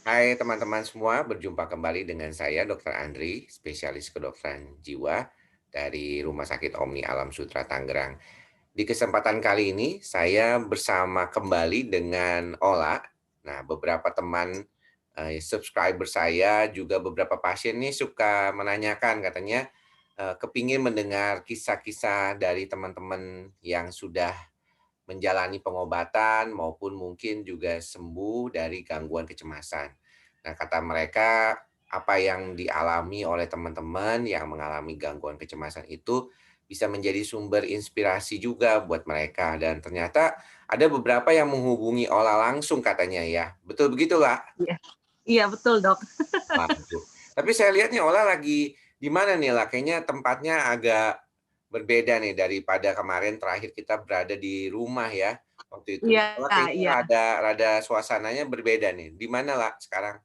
Hai teman-teman semua, berjumpa kembali dengan saya Dr. Andri, spesialis kedokteran jiwa dari Rumah Sakit Omni Alam Sutra Tangerang. Di kesempatan kali ini saya bersama kembali dengan Ola. Nah, beberapa teman subscriber saya juga beberapa pasien nih suka menanyakan katanya kepingin mendengar kisah-kisah dari teman-teman yang sudah menjalani pengobatan maupun mungkin juga sembuh dari gangguan kecemasan. Nah, kata mereka apa yang dialami oleh teman-teman yang mengalami gangguan kecemasan itu bisa menjadi sumber inspirasi juga buat mereka dan ternyata ada beberapa yang menghubungi Ola langsung katanya ya. Betul begitu, Kak? Iya, iya betul Dok. Waduh. Tapi saya lihat nih Ola lagi di mana nih, lah? Kayaknya tempatnya agak berbeda nih daripada kemarin terakhir kita berada di rumah ya, waktu itu. Iya, Ola kayaknya iya. rada rada suasananya berbeda nih. Di mana, lah sekarang?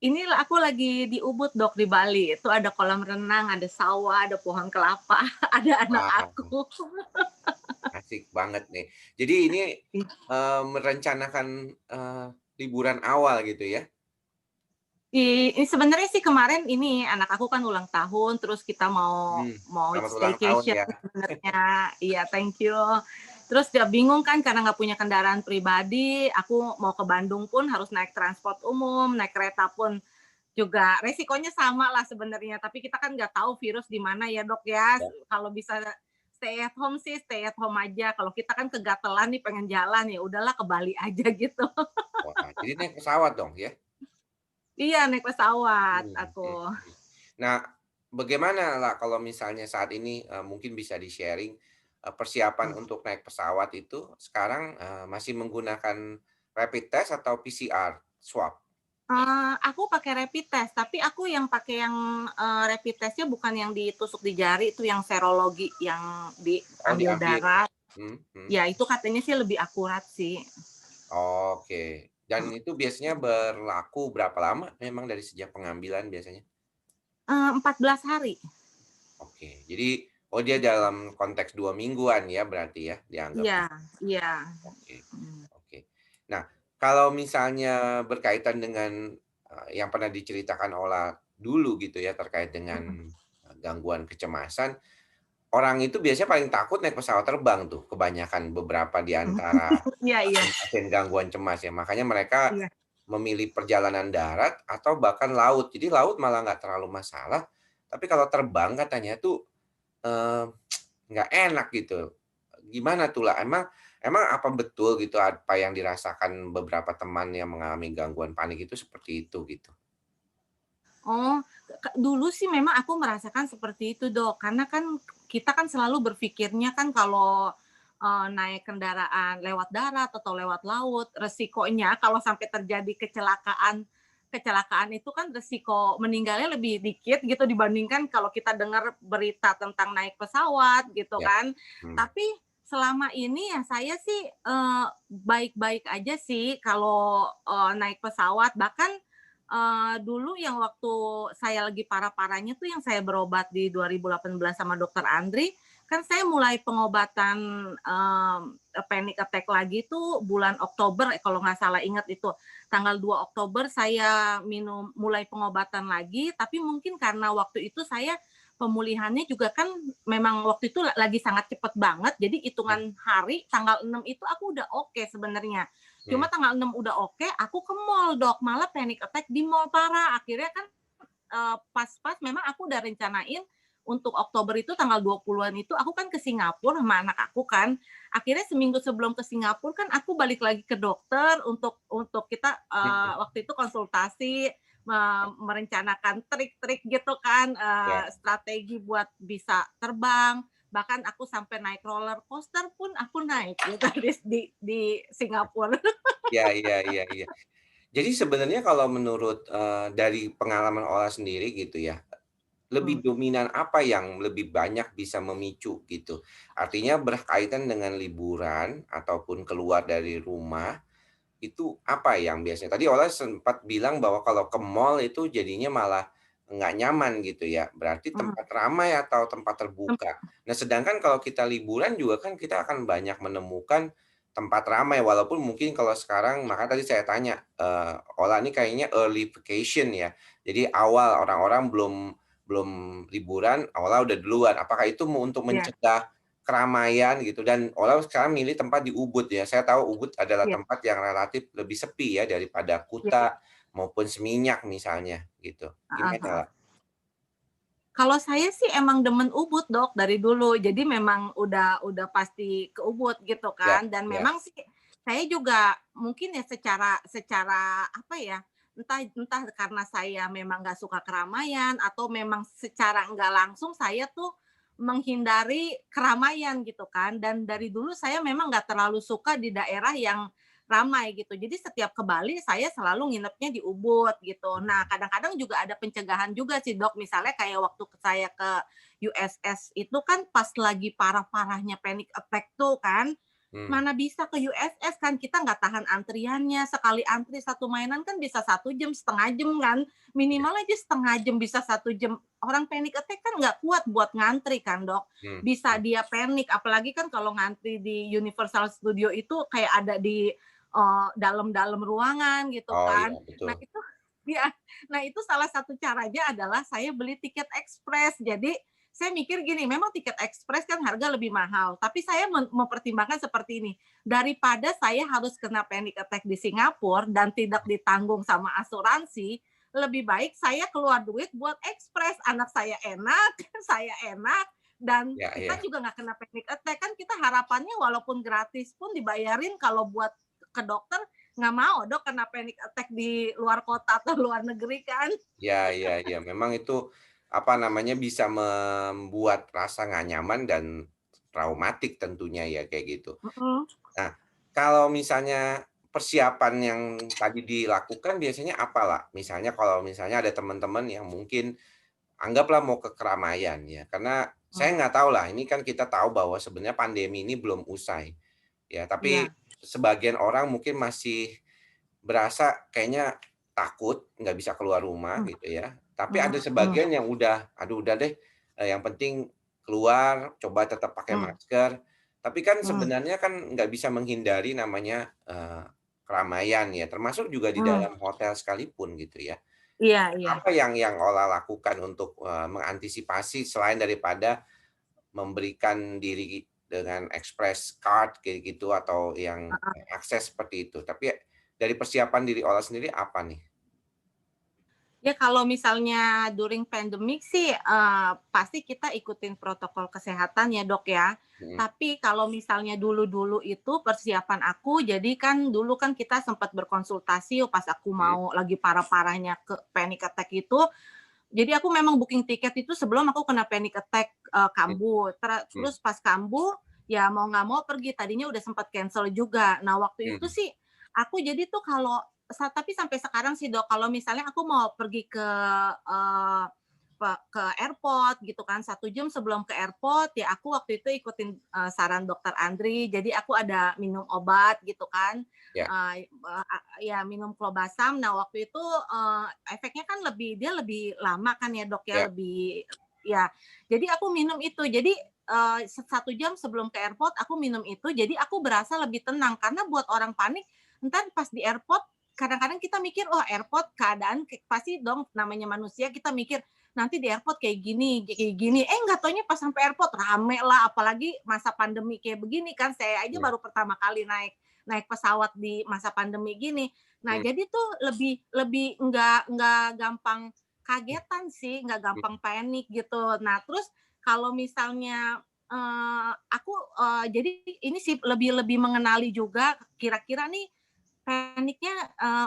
Ini aku lagi di Ubud Dok, di Bali. Itu ada kolam renang, ada sawah, ada pohon kelapa, ada anak Wah, aku. asik banget nih. Jadi ini, merencanakan, liburan awal gitu ya? Ini sebenarnya sih kemarin ini anak aku kan ulang tahun, terus kita mau Hmm, mau selamat ulang tahun staycation ya. sebenarnya. Iya, thank you. Terus dia bingung kan karena nggak punya kendaraan pribadi, aku mau ke Bandung pun harus naik transport umum, naik kereta pun juga resikonya sama lah sebenarnya, tapi kita kan nggak tahu virus di mana ya Dok ya. Ya. Kalau bisa stay at home sih stay at home aja. Kalau kita kan kegatelan nih pengen jalan, ya udahlah ke Bali aja gitu. Wah, jadi naik pesawat dong ya? Iya naik pesawat Mhm aku. mhm mhm. Nah, bagaimana lah kalau misalnya saat ini, mungkin bisa di-sharing, persiapan untuk naik pesawat itu sekarang, masih menggunakan rapid test atau PCR swab? Aku pakai rapid test, tapi aku yang pakai yang, rapid test-nya bukan yang ditusuk di jari, itu yang serologi yang Oh, diambil diambil ya? darah. Mhm. Ya itu katanya sih lebih akurat sih. Oke. Dan itu biasanya berlaku berapa lama memang dari sejak pengambilan biasanya? 14 hari. Oke. Jadi oh dia dalam konteks 2 mingguan ya berarti ya Iya, dianggapnya? iya. Oke. Mmm. Oke. Nah, kalau misalnya berkaitan dengan, yang pernah diceritakan Ola dulu gitu ya, terkait Mhm. dengan, gangguan kecemasan, orang itu biasanya paling takut naik pesawat terbang tuh, kebanyakan beberapa di antara Iya, iya, pasien-pasien gangguan cemas ya. Makanya mereka iya. memilih perjalanan darat atau bahkan laut. Jadi laut malah nggak terlalu masalah, tapi kalau terbang katanya tuh, eee, nggak enak gitu. Gimana tuh, lah? Emang emang apa betul gitu apa yang dirasakan beberapa teman yang mengalami gangguan panik itu seperti itu gitu? Oh, dulu sih memang aku merasakan seperti itu, Dok. Karena kan kita kan selalu berpikirnya kan kalau, naik kendaraan lewat darat atau lewat laut, resikonya kalau sampai terjadi kecelakaan kecelakaan itu kan resiko meninggalnya lebih dikit gitu dibandingkan kalau kita dengar berita tentang naik pesawat gitu Ya. kan. Hmm. Tapi selama ini ya saya sih, baik-baik aja sih kalau, naik pesawat. Bahkan dulu yang waktu saya lagi parah-parahnya tuh yang saya berobat di 2018 sama dokter Andri, kan saya mulai pengobatan, panic attack lagi tuh bulan Oktober kalau nggak salah ingat itu. Tanggal 2 Oktober saya mulai pengobatan lagi, tapi mungkin karena waktu itu saya pemulihannya juga kan memang waktu itu lagi sangat cepet banget, jadi Hmm. hitungan hari tanggal 6 itu aku udah oke sebenarnya. Hmm. Cuma tanggal 6 udah oke, aku ke mall, Dok, malah panic attack di mall parah. Akhirnya kan, pas-pas memang aku udah rencanain untuk Oktober itu tanggal 20-an itu aku kan ke Singapura sama anak aku kan. Akhirnya seminggu sebelum ke Singapura kan aku balik lagi ke dokter untuk kita, Hmm. waktu itu konsultasi, merencanakan trik-trik gitu kan, Ya. strategi buat bisa terbang. Bahkan aku sampai naik roller coaster pun aku naik gitu di Singapura. Ya, iya iya iya. Jadi sebenarnya kalau menurut, dari pengalaman Ola sendiri gitu ya, lebih Mmm, dominan apa yang lebih banyak bisa memicu gitu? Artinya berkaitan dengan liburan ataupun keluar dari rumah, itu apa yang biasanya tadi Ola sempat bilang bahwa kalau ke mall itu jadinya malah nggak nyaman gitu ya, berarti mhm. tempat ramai atau tempat terbuka. Nah, sedangkan kalau kita liburan juga kan kita akan banyak menemukan tempat ramai, walaupun mungkin kalau sekarang maka tadi saya tanya, Ola ini kayaknya early vacation ya. Jadi awal orang-orang belum liburan, Ola udah duluan. Apakah itu untuk Iya, mencegah keramaian gitu dan Ola sekarang milih tempat di Ubud ya. Saya tahu Ubud adalah iya, tempat yang relatif lebih sepi ya daripada iya, iya. Kuta maupun Seminyak misalnya gitu. Heeh, Gimana, heeh. Lah? Kalau saya sih emang demen Ubud, Dok, dari dulu. Jadi memang udah pasti ke Ubud gitu Ya, kan, dan ya. memang sih saya juga mungkin ya secara secara apa ya, entah entah karena saya memang nggak suka keramaian atau memang secara nggak langsung saya tuh menghindari keramaian gitu kan, dan dari dulu saya memang nggak terlalu suka di daerah yang ramai gitu. Jadi setiap ke Bali saya selalu nginepnya di Ubud gitu. Nah, kadang-kadang juga ada pencegahan juga sih, Dok. Misalnya kayak waktu saya ke USS itu kan pas lagi parah-parahnya panic attack tuh kan. Mmm, Mana bisa ke USS kan, kita nggak tahan antriannya. Sekali antri satu mainan kan bisa 1 jam, setengah jam kan. iya, Minimal aja setengah jam bisa 1 jam. Orang panic attack kan nggak kuat buat ngantri kan, Dok. Bisa mmm. dia panik, apalagi kan kalau ngantri di Universal Studio itu kayak ada di dalam-dalam ruangan gitu Oh kan. iya, betul. Nah itu ya, nah itu salah satu caranya adalah saya beli tiket ekspres. Jadi saya mikir gini, memang tiket ekspres kan harga lebih mahal, tapi saya mempertimbangkan seperti ini, daripada saya harus kena panic attack di Singapura dan tidak ditanggung sama asuransi, lebih baik saya keluar duit buat ekspres, anak saya enak, saya enak, dan Ya, kita ya. juga nggak kena panic attack. Kan kita harapannya walaupun gratis pun dibayarin, kalau buat ke dokter nggak mau dok kena panic attack di luar kota atau luar negeri kan. Ya, ya, ya. Memang itu, apa namanya, bisa membuat rasa nggak nyaman dan traumatik tentunya ya, kayak gitu. Mhm, Nah, kalau misalnya persiapan yang tadi dilakukan biasanya apa, Lah? Misalnya kalau misalnya ada teman-teman yang mungkin anggaplah mau ke keramaian ya, karena saya mhm, nggak tahu lah, ini kan kita tahu bahwa sebenarnya pandemi ini belum usai, ya. Tapi iya, sebagian orang mungkin masih berasa kayaknya takut, nggak bisa keluar rumah mmm, gitu ya. Tapi ada mhm, mhm, sebagian yang udah, "Aduh udah deh, yang penting keluar, coba tetap pakai mmm, masker." Tapi kan mmm, sebenarnya kan nggak bisa menghindari namanya, keramaian ya, termasuk juga di mmm, dalam hotel sekalipun gitu ya. iya, iya. Apa yang Ola lakukan untuk, mengantisipasi selain daripada memberikan diri dengan express card kayak gitu atau yang akses seperti itu. Tapi dari persiapan diri Ola sendiri apa nih? Ya kalau misalnya during pandemic sih, pasti kita ikutin protokol kesehatan ya, Dok, ya. Mhm, Tapi kalau misalnya dulu-dulu itu persiapan aku, jadi kan dulu kan kita sempat berkonsultasi pas aku mhm, mau lagi parah-parahnya ke panic attack itu, jadi aku memang booking tiket itu sebelum aku kena panic attack, mmm, kambuh. mmm, Terus pas kambuh, ya mau nggak mau pergi, tadinya udah sempat cancel juga. Nah, waktu itu mhm, sih aku jadi tuh kalau tapi sampai sekarang sih, Dok, kalau misalnya aku mau pergi ke, eee, ke airport gitu kan, 1 jam sebelum ke airport, ya aku waktu itu ikutin, saran dokter Andri, jadi aku ada minum obat gitu kan, ya, ya minum Clobazam. Nah, waktu itu, efeknya kan dia lebih lama kan ya, Dok, ya, ya, lebih ya. Jadi aku minum itu. Jadi, 1 jam sebelum ke airport aku minum itu, jadi aku berasa lebih tenang. Karena buat orang panik, entar pas di airport kadang-kadang kita mikir, "Oh, airport keadaan pasti dong namanya manusia kita mikir, nanti di airport kayak gini." Nggak taunya pas sampai airport rame lah, apalagi masa pandemi kayak begini kan, saya aja mmm, baru pertama kali naik naik pesawat di masa pandemi gini. Nah, mmm, jadi tuh lebih lebih nggak gampang mmm, kagetan sih, nggak gampang mhm, panik gitu. Nah, terus kalau misalnya, aku, jadi ini sih lebih lebih mengenali juga kira-kira nih paniknya,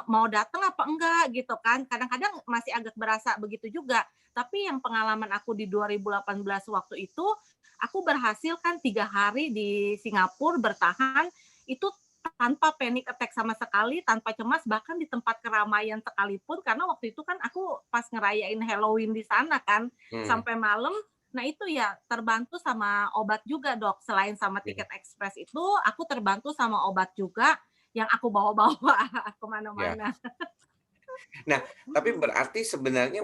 mau datang apa enggak gitu kan. Kadang-kadang masih agak berasa begitu juga. Tapi yang pengalaman aku di 2018 waktu itu, aku berhasil kan 3 hari di Singapura bertahan, itu tanpa panic attack sama sekali, tanpa cemas, bahkan di tempat keramaian sekalipun, karena waktu itu kan aku pas ngerayain Halloween di sana kan, mmm, sampai malam. Nah itu ya terbantu sama obat juga, Dok. Selain sama mhm, tiket ekspres itu, aku terbantu sama obat juga yang aku bawa-bawa ke ya. mana-mana. Nah, tapi berarti sebenarnya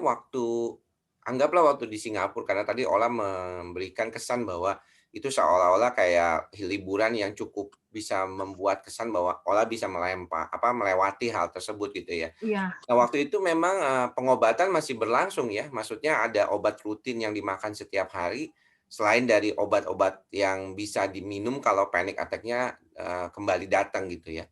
anggaplah waktu di Singapura karena tadi Ola memberikan kesan bahwa itu seolah-olah kayak liburan yang cukup bisa membuat kesan bahwa Ola bisa melewati hal tersebut gitu ya. Iya. Nah, waktu itu memang, pengobatan masih berlangsung ya, maksudnya ada obat rutin yang dimakan setiap hari, selain dari obat-obat yang bisa diminum kalau panic attack-nya, kembali datang gitu ya?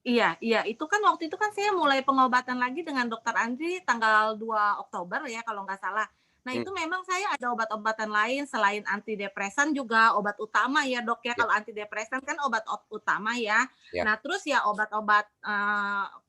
Iya iya, itu kan waktu itu kan saya mulai pengobatan lagi dengan dokter Andri tanggal 2 Oktober ya kalau nggak salah. Nah Mmm, itu memang saya ada obat-obatan lain selain antidepresan juga obat utama ya Dok ya, ya kalau antidepresan kan obat utama ya. ya, Nah terus ya obat-obat,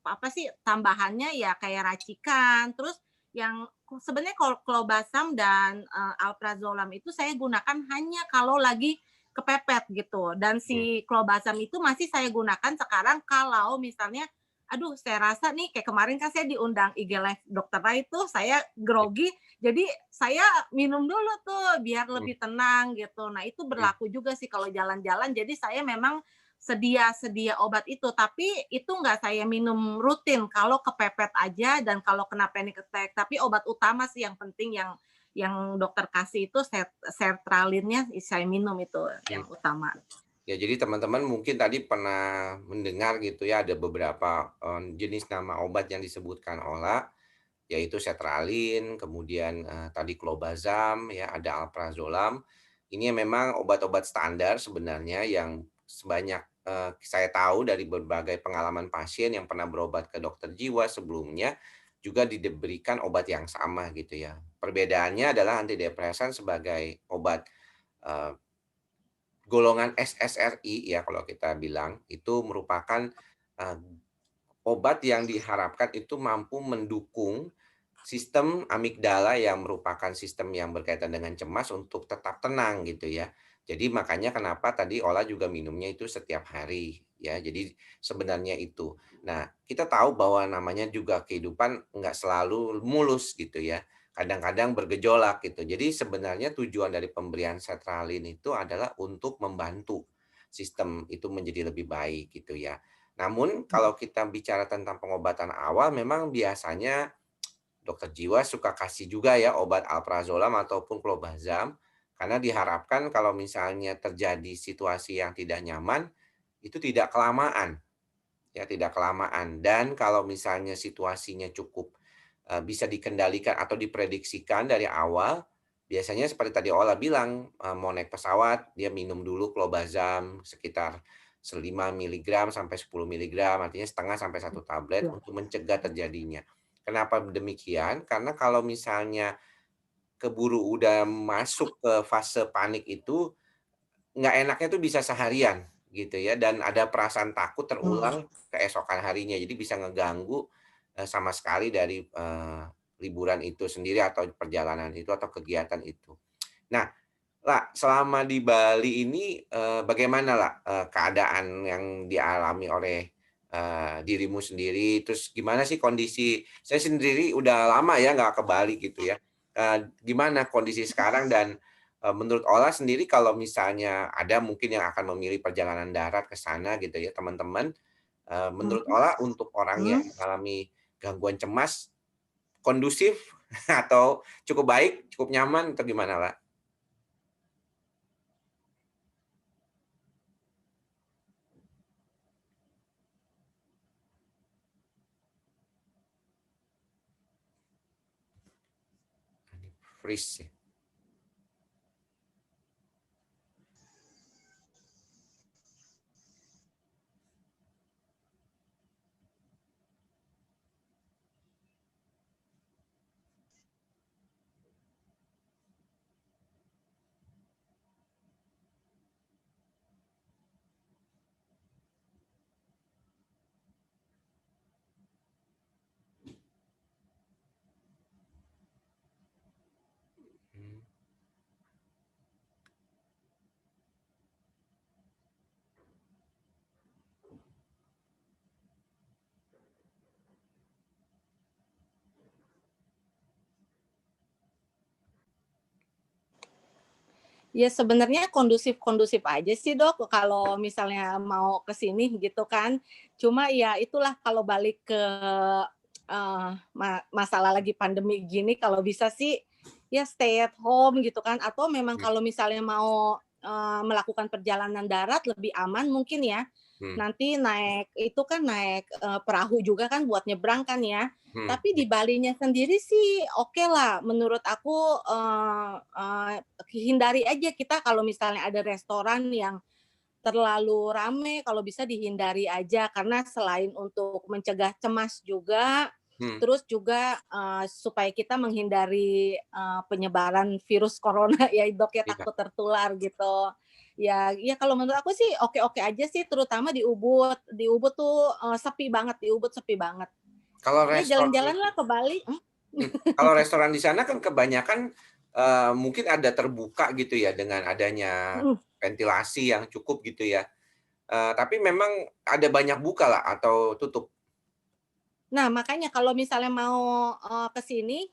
apa sih, tambahannya ya kayak racikan, terus yang sebenarnya kalau Clobazam dan, Alprazolam itu saya gunakan hanya kalau lagi kepepet gitu. Dan mmm, si Clobazam itu masih saya gunakan sekarang kalau misalnya, aduh saya rasa nih kayak kemarin kan saya diundang IG Live Dokter Rai tuh saya ya, grogi, jadi saya minum dulu tuh biar mmm, lebih tenang gitu. Nah itu mmm, berlaku juga sih kalau jalan-jalan, jadi saya memang sedia obat itu, tapi itu nggak saya minum rutin kalau kepepet aja dan kalau kena panic attack. Tapi obat utama sih yang penting yang dokter kasih itu sertralinnya saya minum itu mmm. yang utama. Ya, jadi teman-teman mungkin tadi pernah mendengar gitu ya, ada beberapa, jenis nama obat yang disebutkan Ola, yaitu sertralin, kemudian, tadi clobazam ya, ada alprazolam. Ini memang obat-obat standar sebenarnya yang sebanyak, saya tahu dari berbagai pengalaman pasien yang pernah berobat ke dokter jiwa sebelumnya, juga diberikan obat yang sama gitu ya. Perbedaannya adalah antidepresan sebagai obat, eee, golongan SSRI ya kalau kita bilang, itu merupakan, eee, obat yang diharapkan itu mampu mendukung sistem amigdala yang merupakan sistem yang berkaitan dengan cemas untuk tetap tenang gitu ya. Jadi makanya kenapa tadi Ola juga minumnya itu setiap hari ya. Jadi sebenarnya itu. Nah, kita tahu bahwa namanya juga kehidupan nggak selalu mulus gitu ya. Kadang-kadang bergejolak gitu. Jadi sebenarnya tujuan dari pemberian sertralin itu adalah untuk membantu sistem itu menjadi lebih baik gitu ya. Namun kalau kita bicara tentang pengobatan awal memang biasanya dokter jiwa suka kasih juga ya obat alprazolam ataupun clobazam, karena diharapkan kalau misalnya terjadi situasi yang tidak nyaman, itu tidak kelamaan, ya tidak kelamaan. Dan kalau misalnya situasinya cukup, bisa dikendalikan atau diprediksikan dari awal, biasanya seperti tadi Ola bilang, mau naik pesawat, dia minum dulu clobazam sekitar 5 miligram sampai 10 miligram, artinya setengah sampai 1 tablet Iya. untuk mencegah terjadinya. Kenapa demikian? Karena kalau misalnya keburu udah masuk ke fase panik itu, nggak enaknya tuh bisa seharian gitu ya, dan ada perasaan takut Mmm. terulang keesokan harinya. Jadi bisa ngeganggu, sama sekali dari, liburan itu sendiri atau perjalanan itu atau kegiatan itu. Nah, selama di Bali ini, bagaimana, keadaan yang dialami oleh, dirimu sendiri? Terus gimana sih kondisi saya sendiri udah lama ya nggak ke Bali gitu ya, gimana kondisi sekarang dan, menurut Ola sendiri kalau misalnya ada mungkin yang akan memilih perjalanan darat ke sana gitu ya, teman-teman, menurut Mhm. Ola untuk orang yang Mmm. mengalami gangguan cemas kondusif atau cukup baik, cukup nyaman atau gimana, La? Freeze ya? Mmm. Ya sebenarnya kondusif-kondusif aja sih Dok, kalau misalnya mau ke sini gitu kan. Cuma ya itulah kalau balik ke, masalah lagi pandemi gini kalau bisa sih ya stay at home gitu kan, atau memang Mmm, kalau misalnya mau, melakukan perjalanan darat lebih aman mungkin ya. Hmm, Nanti naik itu kan naik, perahu juga kan buat nyebrang kan ya. hmm, Tapi di Balinya sendiri sih oke lah menurut aku, hindari aja kita kalau misalnya ada restoran yang terlalu rame, kalau bisa dihindari aja karena selain untuk mencegah cemas juga, hmm. terus juga, supaya kita menghindari, penyebaran virus corona ya, Dok, ya, Iya. takut tertular gitu. Ya kalau menurut aku sih oke-oke aja sih terutama di Ubud. Di Ubud tuh, sepi banget, di Ubud sepi banget. Kalau Ya restoran jalan-jalanlah ke Bali, Kalau restoran di sana kan kebanyakan, mungkin ada terbuka gitu ya dengan adanya mhm. ventilasi yang cukup gitu ya, tapi memang ada banyak buka lah atau tutup? Nah, makanya kalau misalnya mau, ke sini,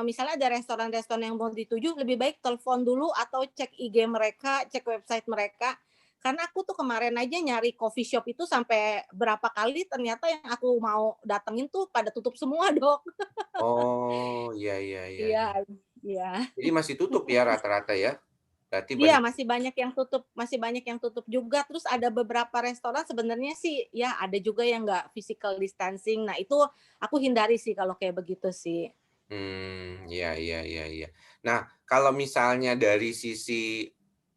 misalnya ada restoran-restoran yang mau dituju, lebih baik telepon dulu atau cek IG mereka, cek website mereka. Karena aku tuh kemarin aja nyari coffee shop itu sampai berapa kali, ternyata yang aku mau datengin tuh pada tutup semua, Dok. Oh, iya iya iya Iya iya. iya. Jadi masih tutup ya rata-rata ya? Berarti Iya, banyak. masih banyak yang tutup juga. Terus ada beberapa restoran sebenarnya sih, ya ada juga yang nggak physical distancing. Nah, itu aku hindari sih kalau kayak begitu sih. Iya iya iya iya. Nah, kalau misalnya dari sisi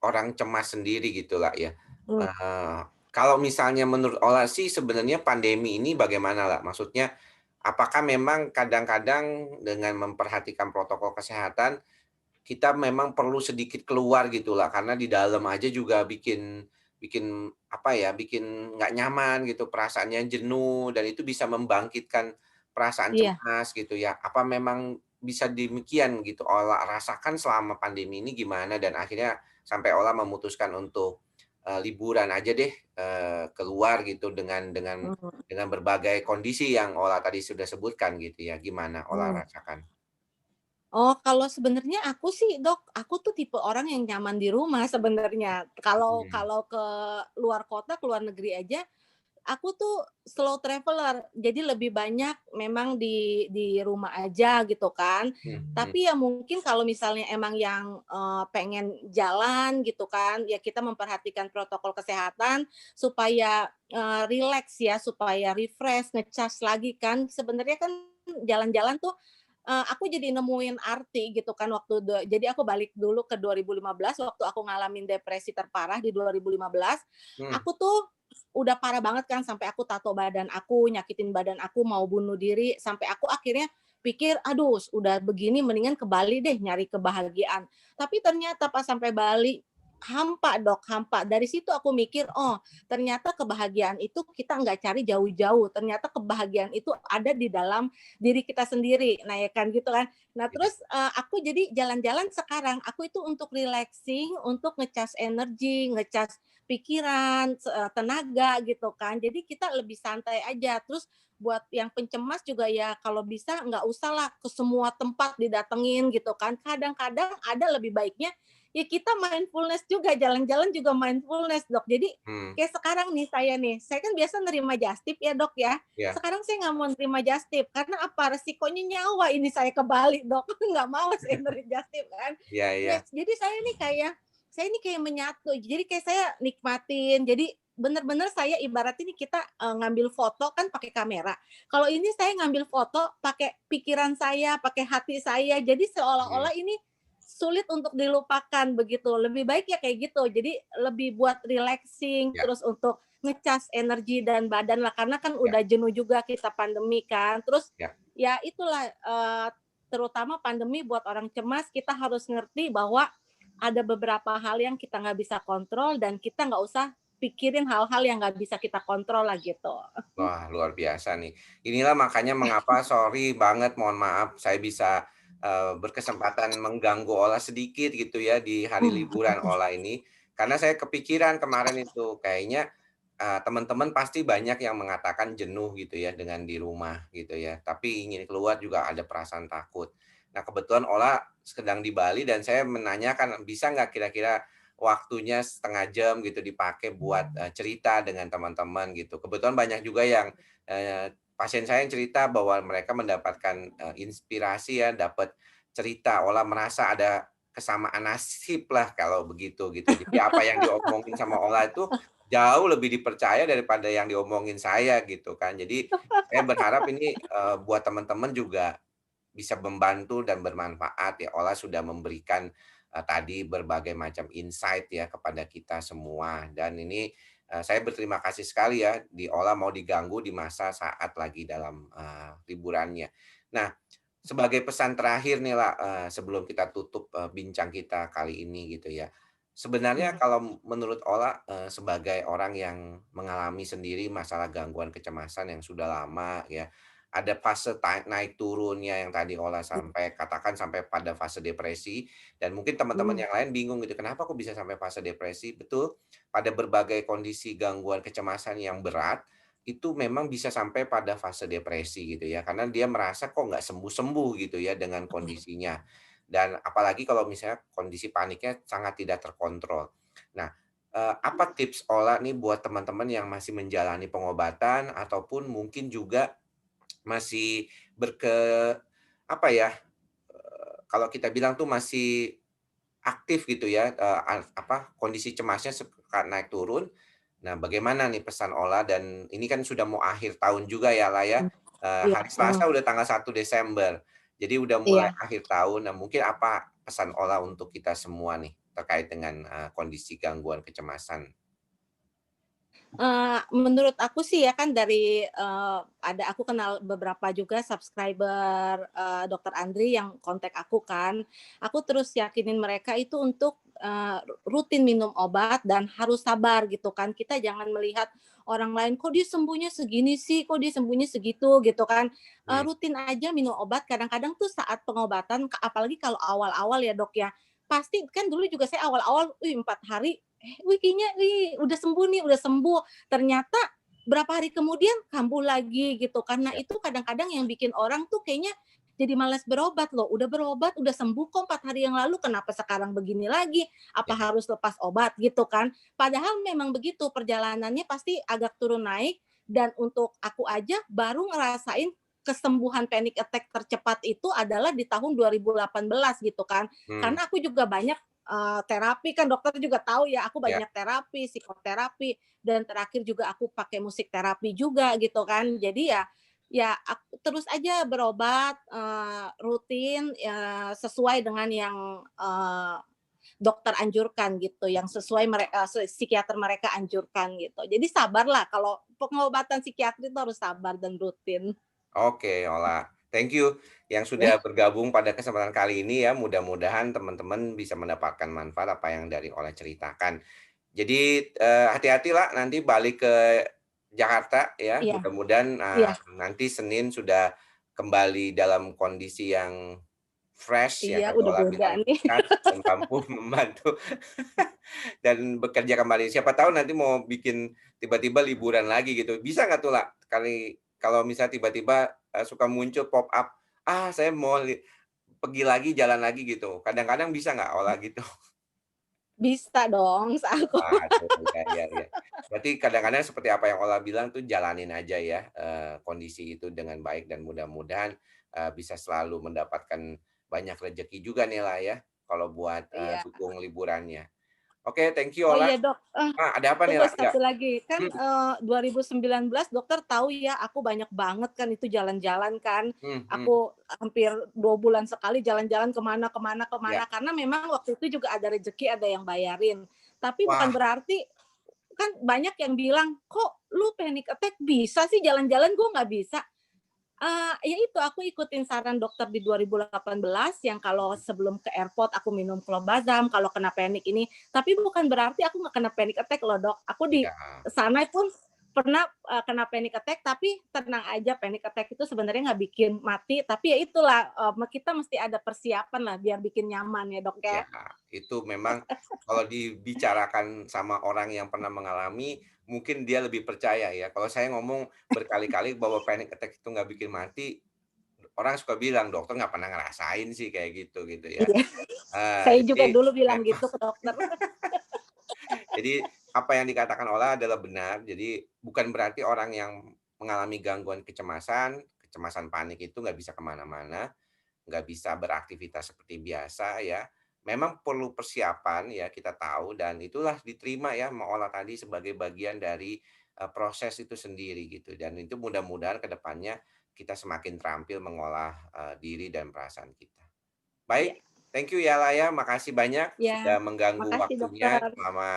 orang cemas sendiri gitulah ya, Mmm. eee, kalau misalnya menurut Ola sih sebenarnya pandemi ini bagaimana lah? Maksudnya, apakah memang kadang-kadang dengan memperhatikan protokol kesehatan, kita memang perlu sedikit keluar gitulah, karena di dalam aja juga bikin bikin apa ya, bikin nggak nyaman gitu, perasaannya jenuh dan itu bisa membangkitkan perasaan Iya. cemas gitu ya. Apa memang bisa demikian gitu Ola rasakan selama pandemi ini gimana dan akhirnya sampai Ola memutuskan untuk, liburan aja deh, keluar gitu Mhm. dengan berbagai kondisi yang Ola tadi sudah sebutkan gitu ya, gimana Ola Mmm. rasakan? Oh, kalau sebenarnya aku sih, Dok, aku tuh tipe orang yang nyaman di rumah sebenarnya. Kalau Mmm, kalau ke luar kota, ke luar negeri aja, aku tuh slow traveler. Jadi lebih banyak memang di rumah aja gitu kan. mhm mhm, Tapi ya mungkin kalau misalnya emang yang, pengen jalan gitu kan, ya kita memperhatikan protokol kesehatan supaya, rileks ya, supaya refresh, nge-charge lagi kan. Sebenarnya kan jalan-jalan tuh aku jadi nemuin arti gitu kan jadi aku balik dulu ke 2015 waktu aku ngalamin depresi terparah di 2015, mmm. aku tuh udah parah banget kan sampai aku tato badan aku, nyakitin badan aku, mau bunuh diri, sampai aku akhirnya pikir, "Aduh udah begini mendingan ke Bali deh nyari kebahagiaan." Tapi ternyata pas sampai Bali, hampa Dok, hampa. Dari situ aku mikir, "Oh ternyata kebahagiaan itu kita nggak cari jauh-jauh, ternyata kebahagiaan itu ada di dalam diri kita sendiri." Nah, ya kan gitu kan. Nah, Iya. terus, aku jadi jalan-jalan sekarang, aku itu untuk relaxing, untuk ngecas energi, ngecas pikiran, tenaga gitu kan. Jadi kita lebih santai aja. Terus buat yang pencemas juga ya kalau bisa nggak usah lah ke semua tempat didatengin gitu kan. Kadang-kadang ada lebih baiknya ya kita mindfulness juga, jalan-jalan juga mindfulness, Dok. Jadi Mmm, kayak sekarang nih, saya kan biasa nerima just tip ya, Dok, ya. iya Sekarang saya nggak mau nerima just tip, karena apa? Resikonya nyawa ini saya ke Bali, Dok. Nggak mau saya nerima just tip kan. iya iya, Ya, jadi saya ini kayak menyatu, jadi kayak saya nikmatin, jadi bener-bener saya ibarat ini kita, ngambil foto kan pakai kamera. Kalau ini saya ngambil foto pakai pikiran saya, pakai hati saya, jadi mhm, seolah-olah ini sulit untuk dilupakan begitu. Lebih baik ya kayak gitu, jadi lebih buat relaxing, iya terus untuk ngecas energi dan badan lah, karena kan iya udah jenuh juga kita pandemi kan. Terus iya, ya itulah, terutama pandemi buat orang cemas, kita harus ngerti bahwa ada beberapa hal yang kita nggak bisa kontrol dan kita nggak usah pikirin hal-hal yang nggak bisa kita kontrol lah gitu. wah luar biasa nih. Inilah makanya mengapa sorry banget, mohon maaf saya bisa, berkesempatan mengganggu Ola sedikit gitu ya di hari liburan Ola ini, karena saya kepikiran kemarin itu kayaknya, teman-teman pasti banyak yang mengatakan jenuh gitu ya dengan di rumah gitu ya, tapi ingin keluar juga ada perasaan takut. Nah kebetulan Ola sedang di Bali dan saya menanyakan, bisa nggak kira-kira waktunya setengah jam gitu dipakai buat, cerita dengan teman-teman gitu. Kebetulan banyak juga yang, pasien saya yang cerita bahwa mereka mendapatkan, inspirasi ya, dapat cerita, olah merasa ada kesamaan nasib lah kalau begitu gitu. Jadi apa yang diomongin sama Ola itu jauh lebih dipercaya daripada yang diomongin saya gitu kan. Jadi saya berharap ini, buat teman-teman juga bisa membantu dan bermanfaat ya. Ola sudah memberikan, tadi berbagai macam insight ya kepada kita semua dan ini, saya berterima kasih sekali ya Ola mau diganggu di masa saat lagi dalam, liburannya. Nah, sebagai pesan terakhir nih lah, sebelum kita tutup, bincang kita kali ini gitu ya. Sebenarnya Iya. kalau menurut Ola, sebagai orang yang mengalami sendiri masalah gangguan kecemasan yang sudah lama ya, ada fase naik turunnya yang tadi Ola sampai katakan sampai pada fase depresi dan mungkin teman-teman Mhm. yang lain bingung gitu, "Kenapa kok bisa sampai fase depresi?" Betul, pada berbagai kondisi gangguan kecemasan yang berat, itu memang bisa sampai pada fase depresi gitu ya, karena dia merasa kok nggak sembuh-sembuh gitu ya dengan kondisinya. Dan apalagi kalau misalnya kondisi paniknya sangat tidak terkontrol. Nah, apa tips Ola nih buat teman-teman yang masih menjalani pengobatan ataupun mungkin juga masih apa ya, kalau kita bilang tuh masih aktif gitu ya, kondisi cemasnya naik turun. Nah, bagaimana nih pesan Ola dan ini kan sudah mau akhir tahun juga ya, lah ya, Iya, hari heeh, Selasa udah tanggal 1 Desember. Jadi udah mulai iya. akhir tahun. Nah, mungkin apa pesan Ola untuk kita semua nih terkait dengan, kondisi gangguan kecemasan? Menurut aku sih ya kan dari, aku kenal beberapa juga subscriber, Dokter Andri yang kontak aku kan. Aku terus yakinin mereka itu untuk, rutin minum obat dan harus sabar gitu kan. Kita jangan melihat orang lain, "Kok dia sembuhnya segini sih? Kok dia sembuhnya segitu?" Gitu kan. Hmm, Rutin aja minum obat, kadang-kadang tuh saat pengobatan, apalagi kalau awal-awal ya, Dok, ya, pasti kan dulu juga saya awal-awal, 4 hari, wih kayaknya, udah sembuh nih, udah sembuh. Ternyata berapa hari kemudian kambuh lagi gitu, karena ya, itu kadang-kadang yang bikin orang tuh kayaknya jadi malas berobat loh, udah berobat, udah sembuh kok 4 hari yang lalu, kenapa sekarang begini lagi? Apa ya, harus lepas obat gitu kan? Padahal memang begitu, perjalanannya pasti agak turun naik dan untuk aku aja baru ngerasain kesembuhan panic attack tercepat itu adalah di tahun 2018 gitu kan. hmm, Karena aku juga banyak, terapi kan dokter juga tahu ya, aku ya, banyak terapi, psikoterapi, dan terakhir juga aku pakai musik terapi juga gitu kan. Jadi ya aku terus aja berobat, rutin, sesuai dengan yang, dokter anjurkan gitu, yang sesuai psikiater mereka anjurkan gitu. Jadi sabarlah kalau pengobatan psikiatri itu harus sabar dan rutin. oke Ola. Thank you yang Ya, sudah bergabung pada kesempatan kali ini ya, mudah-mudahan teman-teman bisa mendapatkan manfaat apa yang dari Ola ceritakan. Jadi, hati-hatilah nanti balik ke Jakarta ya, iya, mudah-mudahan, iya, nanti Senin sudah kembali dalam kondisi yang fresh yang iya, tadi udah Ola boga bilang nih. sehat dan mampu membantu dan bekerja kembali. Siapa tahu nanti mau bikin tiba-tiba liburan lagi gitu, bisa nggak tuh, lah kali kalau misalnya tiba-tiba, suka muncul pop up, "Ah, saya mau pergi lagi, jalan lagi," gitu. Kadang-kadang bisa nggak Ola gitu? Bisa dong, aku. Waduh, ya ya ya. Berarti kadang-kadang seperti apa yang Ola bilang tuh jalanin aja ya, kondisi itu dengan baik dan mudah-mudahan, bisa selalu mendapatkan banyak rezeki juga nih lah ya, kalau buat, Iya. dukung liburannya. Oke, thank you Oh Ola. iya Dok, Ada apa nih tunggu lah? Ya, satu lagi, kan, mhm 2019 dokter tahu ya aku banyak banget kan itu jalan-jalan kan, mhm, aku hampir 2 bulan sekali jalan-jalan kemana kemana ya. kemana karena memang waktu itu juga ada rezeki, ada yang bayarin. Tapi bukan Wah, berarti kan banyak yang bilang, "Kok lu panic attack bisa sih jalan-jalan, gue nggak bisa." Ya itu, aku ikutin saran dokter di 2018 yang kalau sebelum ke airport aku minum clobazam kalau kena panik ini, tapi bukan berarti aku nggak kena panic attack loh, Dok. Aku di iya. sana pun pernah, kena panic attack, tapi tenang aja panic attack itu sebenarnya nggak bikin mati, tapi ya itulah, kita mesti ada persiapan lah biar bikin nyaman ya, Dok, ya. Ya, itu memang kalau dibicarakan sama orang yang pernah mengalami, mungkin dia lebih percaya ya. Kalau saya ngomong berkali-kali bahwa panic attack itu nggak bikin mati, orang suka bilang, "Dokter nggak pernah ngerasain sih," kayak gitu, gitu ya. Iya, saya Jadi juga dulu bilang me gitu ke dokter. jadi apa yang dikatakan Ola adalah benar. Jadi bukan berarti orang yang mengalami gangguan kecemasan, kecemasan panik itu nggak bisa kemana mana, nggak bisa beraktivitas seperti biasa ya. memang perlu persiapan ya, kita tahu dan itulah diterima ya mengolah tadi sebagai bagian dari, proses itu sendiri gitu dan itu mudah-mudahan ke depannya kita semakin terampil mengolah, diri dan perasaan kita. Iya, Baik, thank you ya Laya, makasih banyak iya. sudah mengganggu Makasih waktunya dokter. selama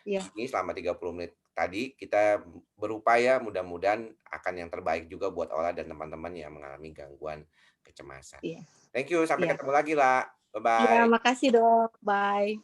Iya, ini, selama 30 menit tadi. Kita berupaya mudah-mudahan akan yang terbaik juga buat Ola dan teman-teman yang mengalami gangguan kecemasan. iya, Thank you, sampai iya. ketemu lagi, La. Iya, Bye-bye. makasih Dok, bye.